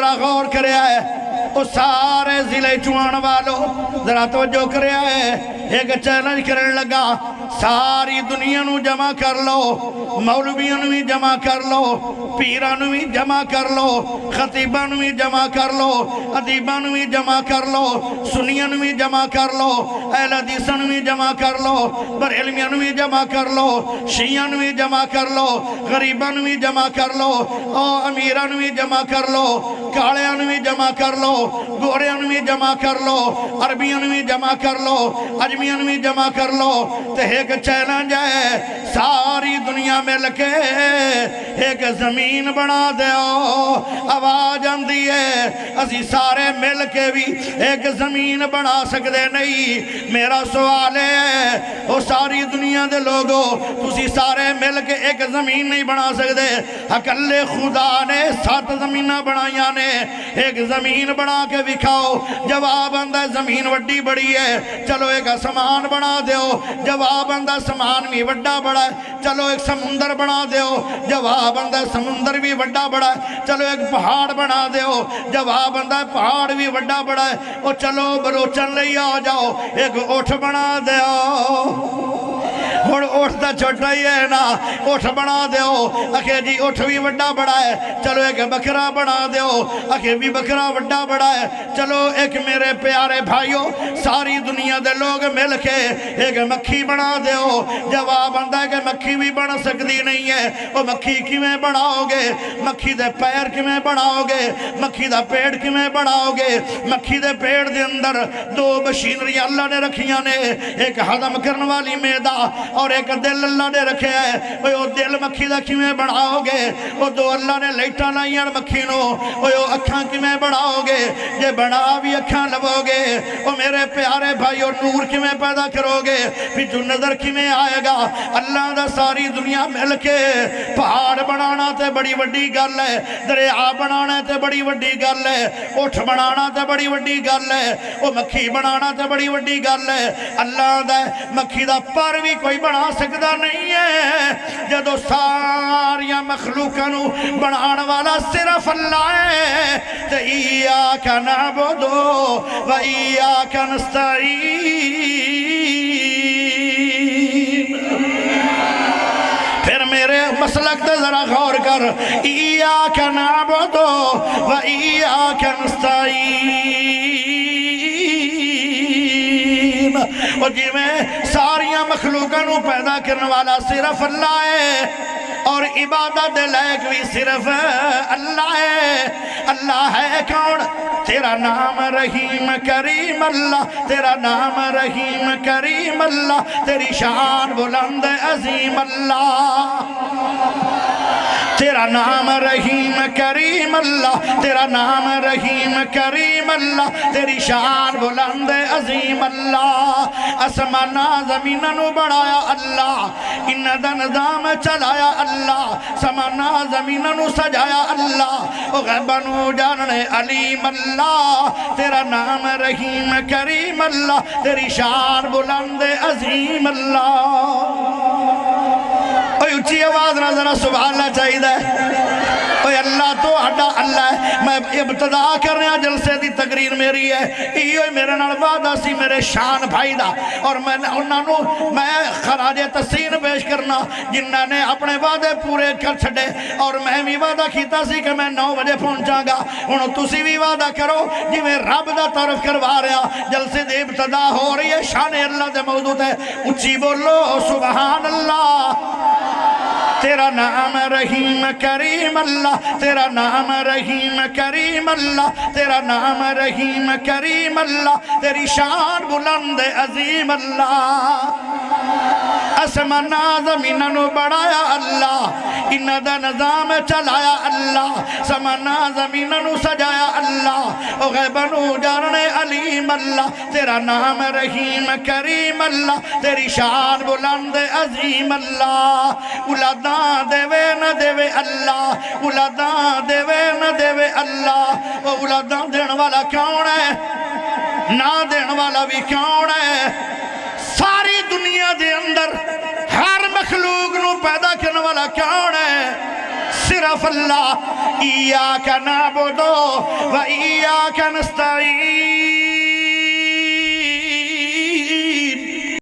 ذرا غور کریا ہے وہ سارے ضلع چوان والوں ذرا توجہ کریا ہے ایک چیلنج کرنے لگا ساری دنیا نو جمع کر لو مولویوں نو بھی جمع کر لو پیران نو بھی جمع کر لو خطیبان نو بھی جمع کر لو ادیبان نو بھی جمع کر لو سنیان نو بھی جمع کر لو اہل حدیثاں نو بھی جمع کر لو بریلویاں نو بھی جمع کر لو شیعاں نو بھی جمع کر لو غریبان نو بھی جمع کر لو امیران نو بھی جمع کر لو کالیاں نو بھی جمع کر لو گوریاں نو بھی جمع کر لو عربیاں نو بھی جمع کر لو اجمیاں نو بھی جمع کر لو تے ایک چیلنج ہے ساری دنیا مل کے ایک زمین بنا دیو آواز آندی ہے اسی سارے مل کے بھی ایک زمین بنا سکتے نہیں میرا سوال ہے وہ ساری دنیا دے لوگوں تسی سارے مل کے ایک زمین نہیں بنا سکتے اکل خدا نے 7 زمینہ بنائیاں نے ایک زمین بنا کے دکھاؤ جواب آندہ زمین وڈی بڑی ہے چلو ایک آسمان بنا دیو جواب آندہ سمان بھی وڈا بڑا ہے چلو ایک سمندر بنا دیو جواب آندہ سمندر بھی وڈا بڑا ہے چلو ایک پہاڑ بنا دیو جواب آندہ پہاڑ بھی وڈا بڑا ہے اور چلو بلوچن لئی آ جاؤ ایک اٹھ بنا دیو اور اٹھ دا چھوٹا ہی ہے نا اٹھ بنا دیو اکھے جی اٹھ بھی وڈا بڑا ہے چلو ایک بکرا بنا دیو اکھے بھی بکرا وڈا بڑا ہے چلو ایک میرے پیارے بھائیوں ساری دنیا دے لوگ مل کے ایک مکھی بنا دیو جواب آندہ ہے کہ مکھی بھی بنا سکتی نہیں ہے وہ مکھی کی میں بناؤ گے مکھی دے پیر کی میں بناؤ گے مکھی دا پیڑ کی میں بناؤ گے مکھی دے پیڑ دے اندر 2 مشینری اللہ نے رکھیاں نے ایک ہضم کرنے والی میدا اور ایک دل اللہ نے رکھے ہے وہ دل مکھی دا کی میں بناؤ گے وہ 2 اللہ نے لائٹاں لائیاں مکھی نو وہ اکھاں کی میں بناؤ گے یہ بنا بھی اکھاں لبو گے وہ میرے پیارے بھائی اور نور کی میں پیدا کرو گے پھر جو نظر کی میں آئے گا اللہ دا ساری دنیا مل کے پہاڑ بنانا تے بڑی وڈی گل ہے دریا بنانا تے بڑی وڈی گل ہے اٹھ بنانا تے بڑی وڈی گل ہے وہ مکھی بنانا تے بڑی وڈی گل ہے اللہ دا مکھی دا پر بھی کوئی بنا سکتا نہیں ہے جدو ساریاں مخلوقاں نو بنان والا صرف اللہ ہے تے ایاک نعبد و ایاک نستعین پھر میرے مسلک تے ذرا غور کر ایاک نعبد و ایاک نستعین اور جی میں ساریاں مخلوقاں نو پیدا کرنے والا صرف اللہ ہے اور عبادت لائق بھی صرف اللہ ہے اللہ ہے کون تیرا نام رحیم کریم اللہ تیرا نام رحیم کریم اللہ تیری شان بلند عظیم اللہ تیرا نام رحیم کریم اللہ تیرا نام رحیم کریم اللہ تیری شان بلند عظیم اللہ اسمانہ زمینہ نو بڑھایا اللہ ان دا نظام چلایا اللہ سمانہ زمینہ نو سجایا اللہ غیبہ نو جاننے علیم اللہ تیرا نام رحیم کریم اللہ تیری شان بلند عظیم اللہ اچھی آواز نہ ذرا سبحان اللہ چاہیے اوہ اللہ تو ہڈا اللہ ہے میں ابتدا کر رہا جلسے دی تقریر میری ہے یہ میرے نال وعدہ سی میرے شان بھائی دا اور میں خراج تحسین پیش کرنا جنہاں نے اپنے وعدے پورے کر چھڑے اور میں بھی وعدہ کیتا سی کہ میں 9 بجے پہنچا گا انہوں تسی بھی وعدہ کرو جی میں رب دا تعارف کروا رہا جلسے دی ابتدا ہو رہی ہے شان اللہ دے موجود ہے اچھی بولو سبحان اللہ تیرا نام رحیم کریم اللہ تیرا نام رحیم کریم اللہ تیرا نام رحیم کریم اللہ تیری شان بلند عظیم اللہ اسمانہ زمینہ نو بڑھایا اللہ ان دا نظام چلایا اللہ سمانہ زمینہ نو سجایا اللہ غیبہ نو جاننے علیم اللہ تیرا نام رحیم کریم اللہ تیری شان بلند عظیم اللہ اولاداں دیوے نہ دیوے اللہ اولاداں دیوے نہ دیوے اللہ اولاداں دین والا کون ہے نہ دین والا بھی کون ہے ساری دنیا دے اندر ہر مخلوق نو پیدا کرنے والا کون ہے صرف فاللہ ایاک نعبدو و ایاک نستعین